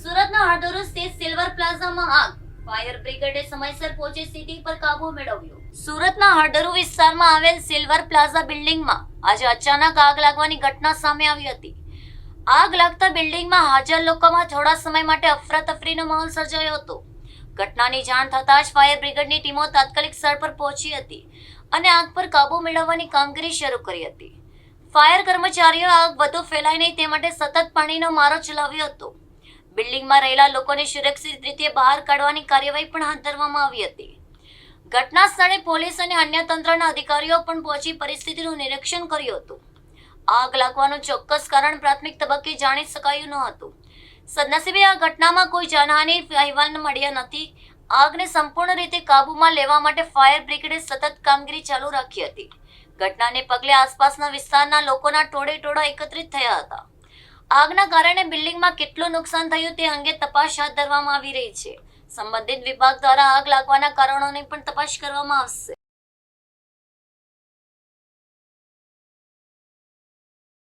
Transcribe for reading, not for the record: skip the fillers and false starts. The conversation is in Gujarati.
સુરતના હળદોરુ સ્થિત સિલ્વર પ્લાઝામાં આગ. ફાયર બ્રિગેડે સમયસર પહોંચી સ્થિતિ પર કાબુ મેળવ્યો. સુરતના હળદોરુ વિસ્તારમાં આવેલ સિલ્વર પ્લાઝા બિલ્ડિંગમાં આજે અચાનક આગ લાગવાની ઘટના સામે આવી હતી. આગ લાગતા બિલ્ડિંગમાં હાજર લોકોમાં થોડા સમય માટે અફરાતફરીનો માહોલ સર્જાયો હતો. ઘટનાની જાણ થતાં જ ફાયર બ્રિગેડની ટીમો તાત્કાલિક સ્થળ પર પહોંચી હતી અને આગ પર કાબુ મેળવવાની કામગીરી શરૂ કરી હતી. ફાયર કર્મચારીઓએ આગ વધુ ફેલાય નહીં તે માટે સતત પાણીનો મારો ચલાવ્યો હતો. બિલ્ડિંગમાં રહેલા લોકોને સુરક્ષિત રીતે બહાર કાઢવાની કાર્યવાહી પણ હાથ ધરવામાં આવી હતી. ઘટના સ્થળે પોલીસ અને અન્ય તંત્રના અધિકારીઓ પણ પહોંચી પરિસ્થિતિનું નિરીક્ષણ કર્યું હતું. આગ લાગવાનું ચોક્કસ કારણ પ્રાથમિક તબક્કે જાણી શકાયું ન હતું. સદનસીબે આ ઘટનામાં કોઈ જાનહાનિ અહેવાલ મળ્યા નથી. આગને સંપૂર્ણ રીતે કાબૂમાં લેવા માટે ફાયર બ્રિગેડે સતત કામગીરી ચાલુ રાખી હતી. ઘટનાને પગલે આસપાસના વિસ્તારના લોકોના ટોળેટોળા એકત્રિત થયા હતા. આગના કારણે બિલ્ડિંગમાં કેટલું નુકસાન થયું તે અંગે તપાસ હાથ ધરવામાં આવી રહી છે. સંબંધિત વિભાગ દ્વારા આગ લાગવાના કારણોની પણ તપાસ કરવામાં આવશે.